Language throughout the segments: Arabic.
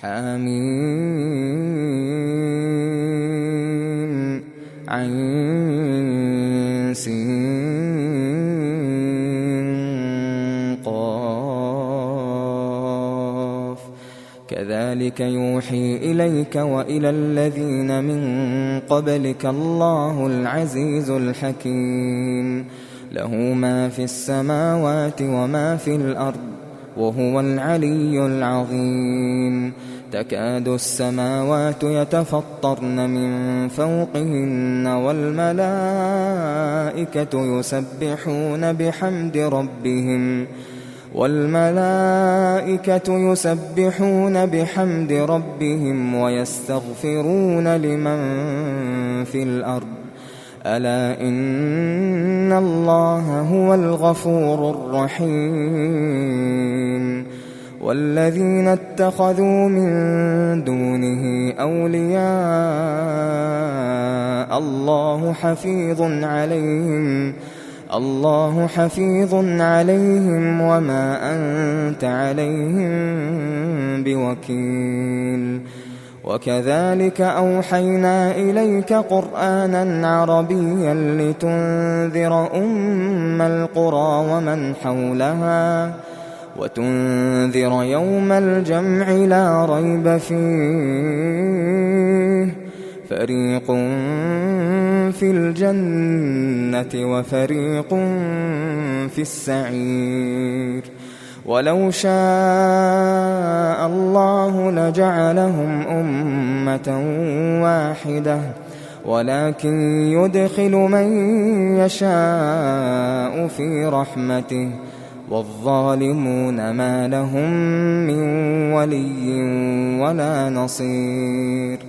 حم عين سين قاف كذلك يوحي إليك وإلى الذين من قبلك الله العزيز الحكيم له ما في السماوات وما في الأرض وهو العلي العظيم تكاد السماوات يتفطرن من فوقهن والملائكة يسبحون بحمد ربهم ويستغفرون لمن في الأرض ألا إن الله هو الغفور الرحيم والذين اتخذوا من دونه أولياء الله حفيظ عليهم وما أنت عليهم بوكيل وكذلك أوحينا إليك قرآنا عربيا لتنذر أم القرى ومن حولها وتنذر يوم الجمع لا ريب فيه فريق في الجنة وفريق في السعير ولو شاء الله لجعلهم أمة واحدة ولكن يدخل من يشاء في رحمته والظالمون ما لهم من ولي ولا نصير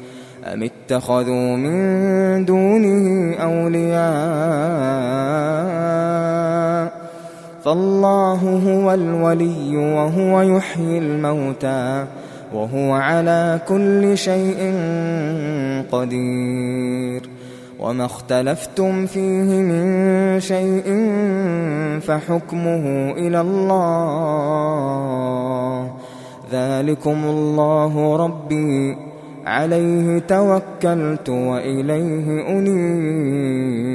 أم اتخذوا من دونه أولياء فالله هو الولي وهو يحيي الموتى وهو على كل شيء قدير وما اختلفتم فيه من شيء فحكمه إلى الله ذلكم الله ربي عليه توكلت وإليه أنيب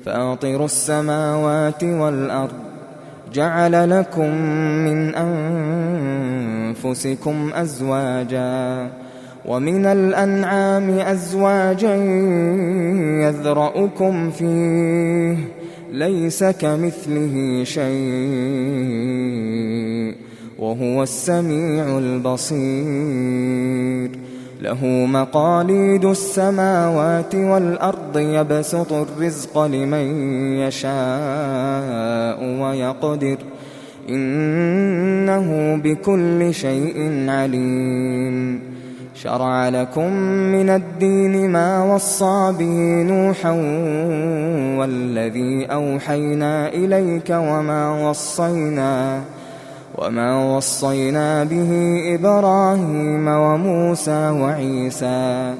فاطر السماوات والأرض جعل لكم من أنفسكم أزواجا ومن الأنعام أزواجا يذرأكم فيه ليس كمثله شيء وهو السميع البصير له مقاليد السماوات والأرض يبسط الرزق لمن يشاء ويقدر إنه بكل شيء عليم شرع لكم من الدين ما وصى به نوحا والذي أوحينا إليك وما وصينا به إبراهيم وموسى وعيسى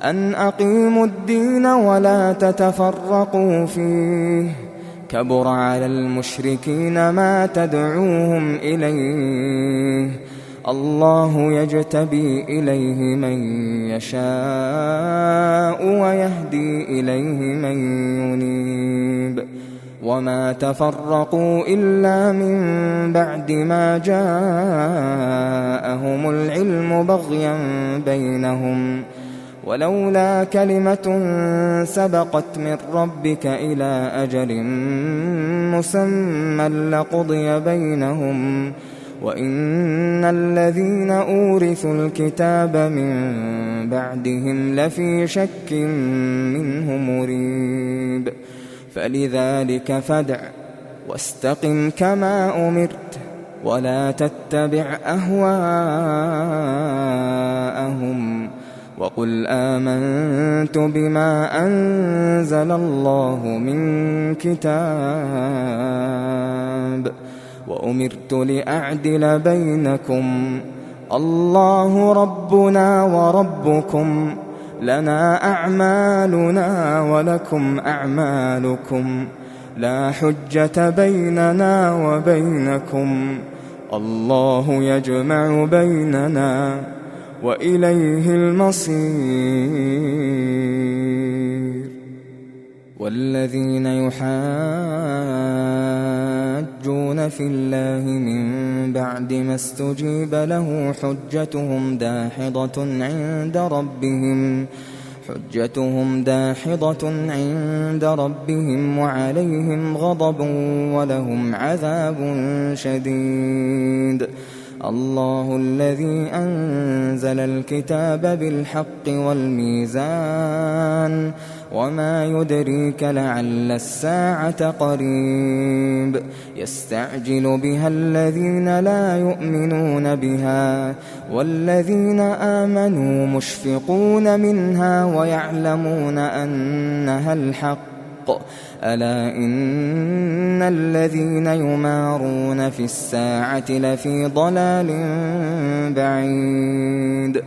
أن أقيموا الدين ولا تتفرقوا فيه كبر على المشركين ما تدعوهم إليه الله يجتبي إليه من يشاء ويهدي إليه من ينيب وما تفرقوا إلا من بعد ما جاءهم العلم بغيا بينهم ولولا كلمة سبقت من ربك إلى أجل مسمى لقضي بينهم وإن الذين أورثوا الكتاب من بعدهم لفي شك منه مريب فلذلك فادع واستقم كما أمرت ولا تتبع أهواءهم وقل آمنت بما أنزل الله من كتاب وأمرت لأعدل بينكم الله ربنا وربكم لنا أعمالنا ولكم أعمالكم لا حجة بيننا وبينكم الله يجمع بيننا وإليه المصير. والذين يحاجون في الله من بعد ما استجيب له حجتهم داحضة عند ربهم وعليهم غضب ولهم عذاب شديد. الله الذي أنزل الكتاب بالحق والميزان وما يدريك لعل الساعة قريب. يستعجل بها الذين لا يؤمنون بها والذين آمنوا مشفقون منها ويعلمون أنها الحق. ألا إن الذين يمارون في الساعة لفي ضلال بعيد.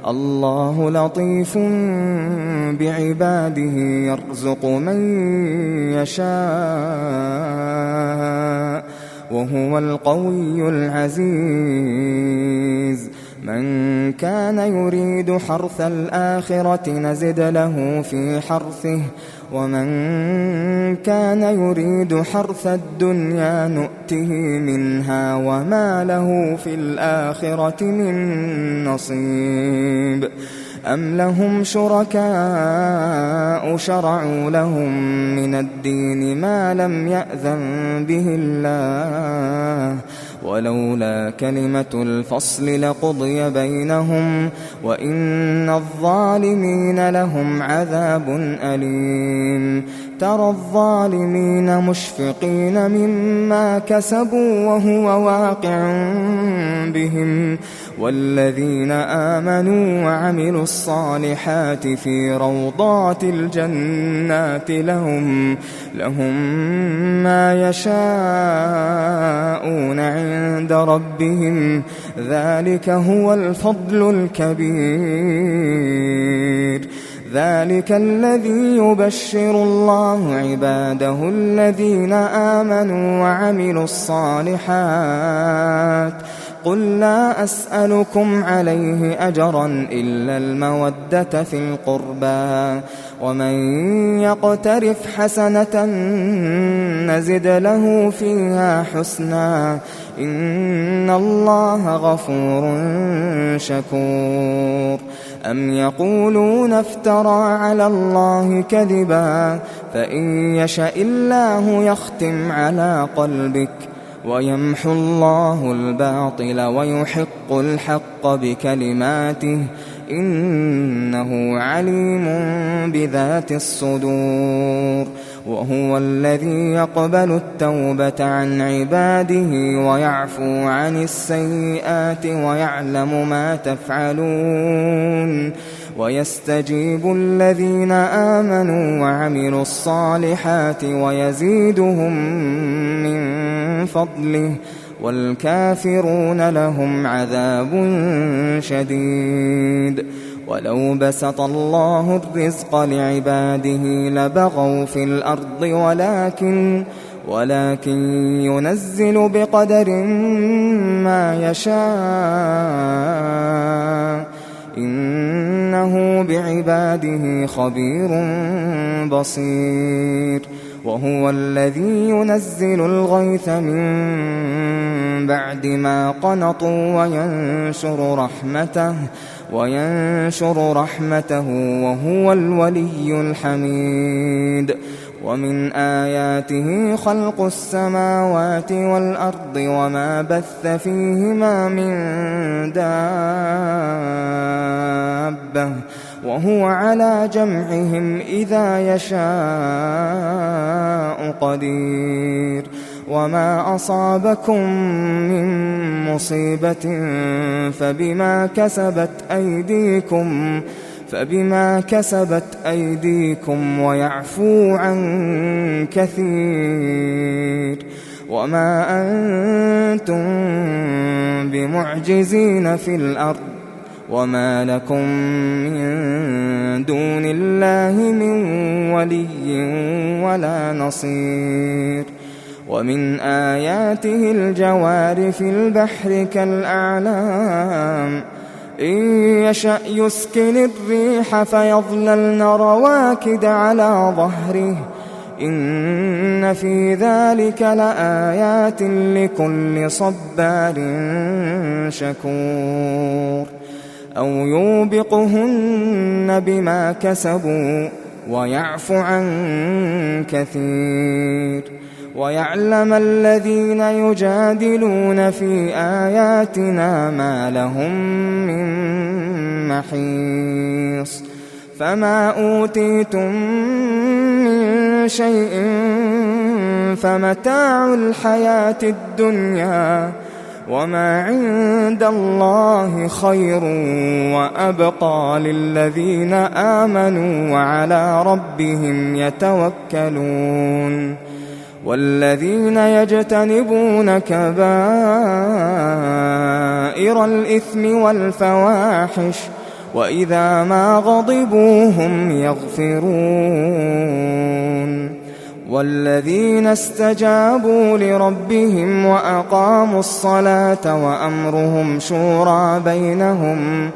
الله لطيف بعباده يرزق من يشاء وهو القوي العزيز. من كان يريد حرث الآخرة نزد له في حرثه ومن كان يريد حرث الدنيا نؤته منها وما له في الآخرة من نصيب. أم لهم شركاء شرعوا لهم من الدين ما لم يأذن به الله ولولا كلمة الفصل لقضي بينهم وإن الظالمين لهم عذاب أليم. ترى الظالمين مشفقين مما كسبوا وهو واقع بهم والذين آمنوا وعملوا الصالحات في روضات الجنات لهم ما يشاءون عند ربهم ذلك هو الفضل الكبير. ذلك الذي يبشر الله عباده الذين آمنوا وعملوا الصالحات. قل لا أسألكم عليه أجرا إلا المودة في القربى ومن يقترف حسنة نزد له فيها حسنا إن الله غفور شكور. أم يقولون افترى على الله كذبا فإن يشأ الله يختم على قلبك ويمحو الله الباطل ويحق الحق بكلماته إنه عليم بذات الصدور. وهو الذي يقبل التوبة عن عباده ويعفو عن السيئات ويعلم ما تفعلون ويستجيب الذين آمنوا وعملوا الصالحات ويزيدهم من فضله والكافرون لهم عذاب شديد. ولو بسط الله الرزق لعباده لبغوا في الأرض ولكن ينزل بقدر ما يشاء إنه بعباده خبير بصير. وهو الذي ينزل الغيث من بعد ما قنطوا وينشر رحمته وهو الولي الحميد. ومن آياته خلق السماوات والأرض وما بث فيهما من دابة وهو على جمعهم إذا يشاء قدير. وما أصابكم من مصيبة فبما كسبت أيديكم ويعفو عن كثير. وما أنتم بمعجزين في الأرض وما لكم من دون الله من ولي ولا نصير. ومن آياته الجوار في البحر كالأعلام إن يشأ يسكن الريح فيظللن رواكد على ظهره إن في ذلك لآيات لكل صبار شكور أو يوبقهن بما كسبوا ويعفو عن كثير ويعلم الذين يجادلون في آياتنا ما لهم من محيص فما أوتيتم من شيء فمتاع الحياة الدنيا وما عند الله خير وأبقى للذين آمنوا وعلى ربهم يتوكلون والذين يجتنبون كبائر الإثم والفواحش وإذا ما غضبوا هم يغفرون والذين استجابوا لربهم وأقاموا الصلاة وأمرهم شورى بينهم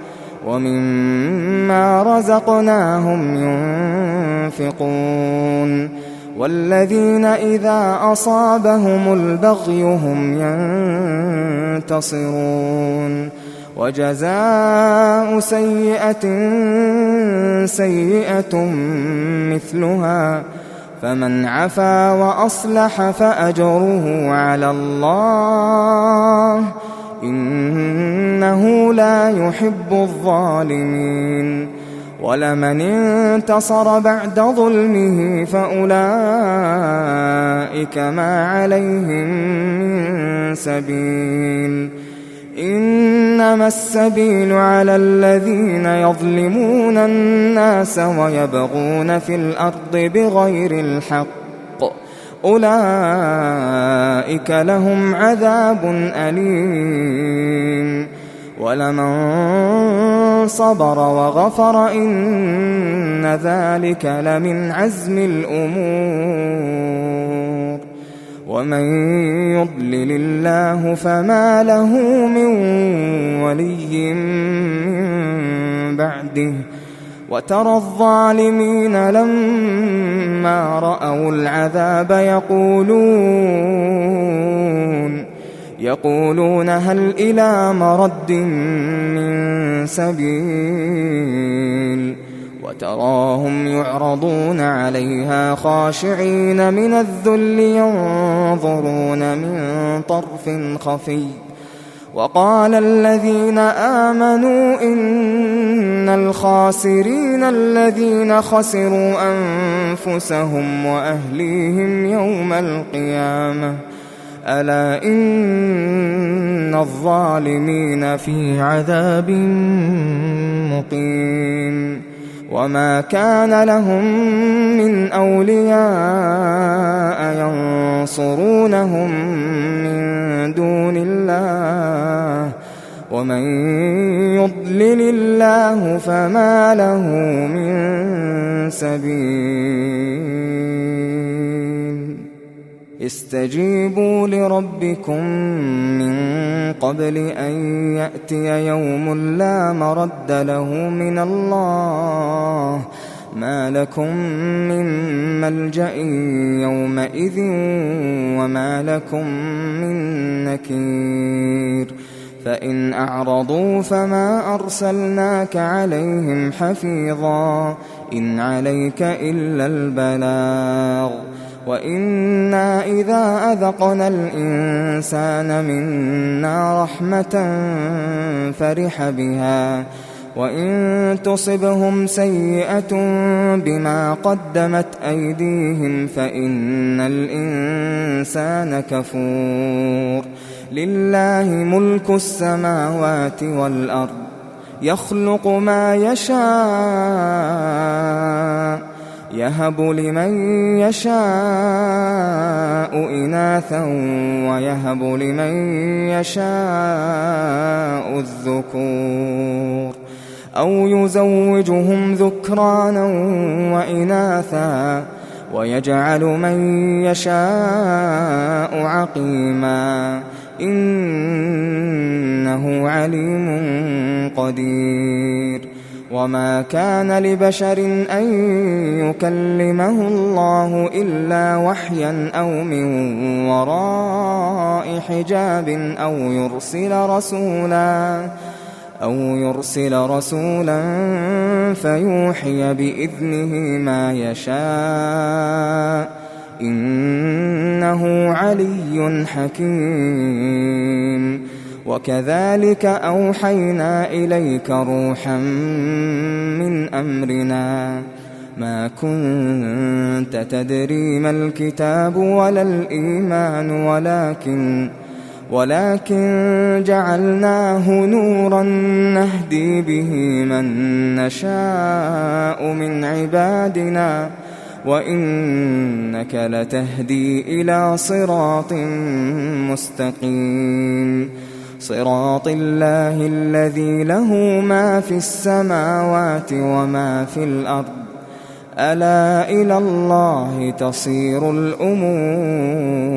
ومما رزقناهم ينفقون والذين إذا أصابهم البغي هم ينتصرون وجزاء سيئة سيئة مثلها فمن عفا وأصلح فأجره على الله إنه لا يحب الظالمين ولمن انتصر بعد ظلمه فأولئك ما عليهم من سبيل إنما السبيل على الذين يظلمون الناس ويبغون في الأرض بغير الحق أولئك لهم عذاب أليم ولمن صبر وغفر إن ذلك لمن عزم الأمور ومن يضلل الله فما له من ولي من بعده وترى الظالمين لما رأوا العذاب يقولون هل إلى مرد من سبيل وتراهم يعرضون عليها خاشعين من الذل ينظرون من طرف خفي وقال الذين آمنوا إن الخاسرين الذين خسروا أنفسهم وأهليهم يوم القيامة ألا إن الظالمين في عذاب مقيم وما كان لهم من أولياء ينصرونهم من دون الله ومن يضلل الله فما له من سبيل استجيبوا لربكم من قبل أن يأتي يوم لا مرد له من الله ما لكم من ملجأ يومئذ وما لكم من نكير فإن أعرضوا فما أرسلناك عليهم حفيظا إن عليك إلا البلاغ وإنا إذا أذقنا الإنسان منا رحمة فرح بها وإن تصبهم سيئة بما قدمت أيديهم فإن الإنسان كفور لله ملك السماوات والأرض يخلق ما يشاء يهب لمن يشاء إناثا ويهب لمن يشاء الذكور أو يزوجهم ذكرانا وإناثا ويجعل من يشاء عقيما إنه عليم قدير وما كان لبشر أن يكلمه الله إلا وحيا أو من وراء حجاب أو يرسل رسولا فيوحي بإذنه ما يشاء إنه علي حكيم وكذلك أوحينا إليك روحا من أمرنا ما كنت تدري ما الكتاب ولا الإيمان ولكن جعلناه نورا نهدي به من نشاء من عبادنا وإنك لتهدي إلى صراط مستقيم صراط الله الذي له ما في السماوات وما في الأرض ألا إلى الله تصير الأمور